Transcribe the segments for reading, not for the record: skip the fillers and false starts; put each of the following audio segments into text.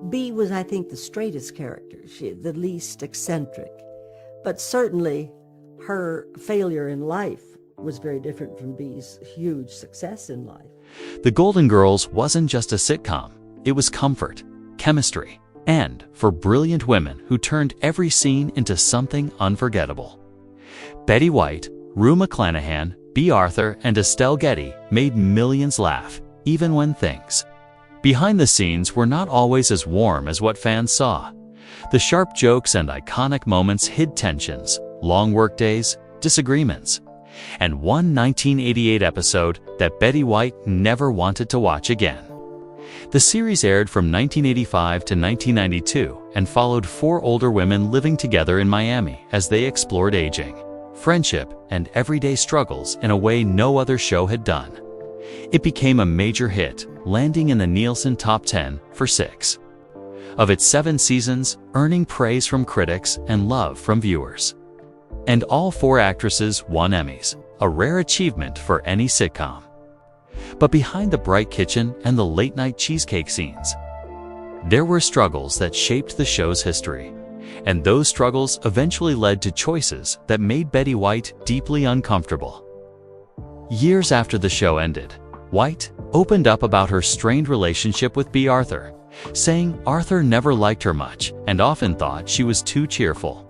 Bea was, I think, the straightest character, the least eccentric. But certainly her failure in life was very different from Bea's huge success in life. The Golden Girls wasn't just a sitcom. It was comfort, chemistry, and for brilliant women who turned every scene into something unforgettable. Betty White, Rue McClanahan, Bea Arthur, and Estelle Getty made millions laugh, even when things behind the scenes were not always as warm as what fans saw. The sharp jokes and iconic moments hid tensions, long workdays, disagreements, and one 1988 episode that Betty White never wanted to watch again. The series aired from 1985 to 1992 and followed four older women living together in Miami as they explored aging, friendship, and everyday struggles in a way no other show had done. It became a major hit, landing in the Nielsen Top 10 for 6 of its 7 seasons, earning praise from critics and love from viewers. And all 4 actresses won Emmys, a rare achievement for any sitcom. But behind the bright kitchen and the late-night cheesecake scenes, there were struggles that shaped the show's history. And those struggles eventually led to choices that made Betty White deeply uncomfortable. Years after the show ended, White opened up about her strained relationship with Bea Arthur, saying Arthur never liked her much and often thought she was too cheerful.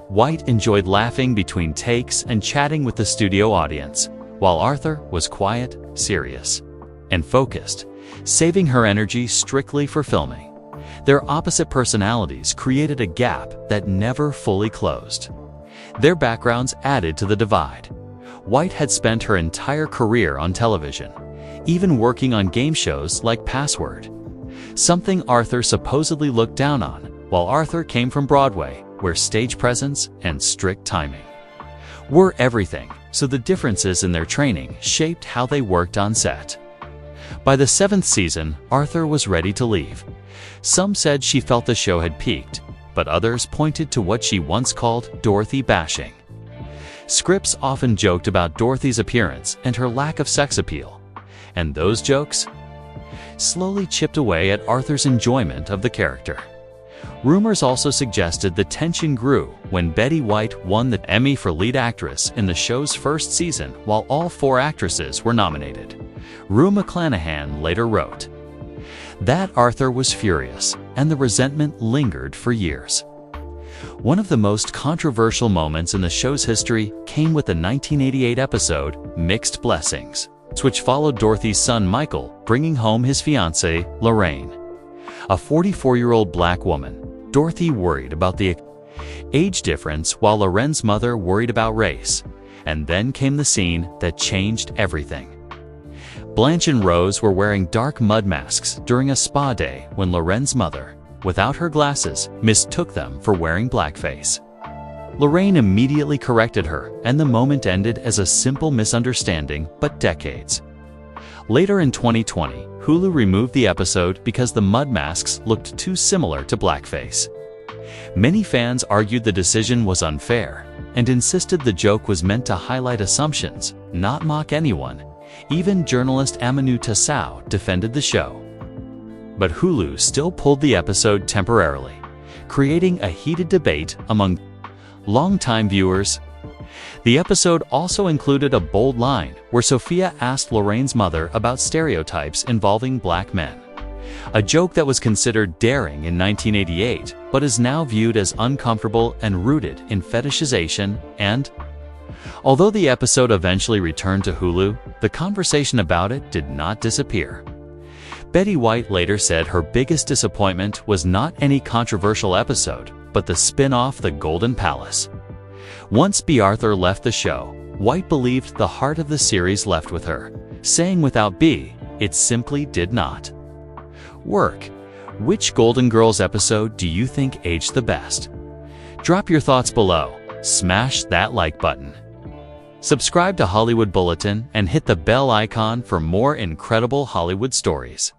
White enjoyed laughing between takes and chatting with the studio audience, while Arthur was quiet, serious, and focused, saving her energy strictly for filming. Their opposite personalities created a gap that never fully closed. Their backgrounds added to the divide. White had spent her entire career on television, even working on game shows like Password, something Arthur supposedly looked down on, while Arthur came from Broadway, where stage presence and strict timing were everything, so the differences in their training shaped how they worked on set. By the 7th season, Arthur was ready to leave. Some said she felt the show had peaked, but others pointed to what she once called Dorothy bashing. Scripts often joked about Dorothy's appearance and her lack of sex appeal, and those jokes slowly chipped away at Arthur's enjoyment of the character. Rumors also suggested the tension grew when Betty White won the Emmy for lead actress in the show's first season while all 4 actresses were nominated. Rue McClanahan later wrote that Arthur was furious, and the resentment lingered for years. One of the most controversial moments in the show's history came with the 1988 episode Mixed Blessings, which followed Dorothy's son Michael bringing home his fiancée, Lorraine, a 44-year-old black woman. Dorothy worried about the age difference while Lorraine's mother worried about race. And then came the scene that changed everything. Blanche and Rose were wearing dark mud masks during a spa day when Lorraine's mother, without her glasses, mistook them for wearing blackface. Lorraine immediately corrected her, and the moment ended as a simple misunderstanding, but decades later in 2020, Hulu removed the episode because the mud masks looked too similar to blackface. Many fans argued the decision was unfair and insisted the joke was meant to highlight assumptions, not mock anyone. Even journalist Aminu Tassau defended the show. But Hulu still pulled the episode temporarily, creating a heated debate among longtime viewers. The episode also included a bold line where Sophia asked Lorraine's mother about stereotypes involving black men, a joke that was considered daring in 1988 but is now viewed as uncomfortable and rooted in fetishization. And although the episode eventually returned to Hulu, the conversation about it did not disappear. Betty White later said her biggest disappointment was not any controversial episode, but the spin-off The Golden Palace. Once Bea Arthur left the show, White believed the heart of the series left with her, saying without Bea, it simply did not work. Which Golden Girls episode do you think aged the best? Drop your thoughts below, smash that like button, subscribe to Hollywood Bulletin, and hit the bell icon for more incredible Hollywood stories.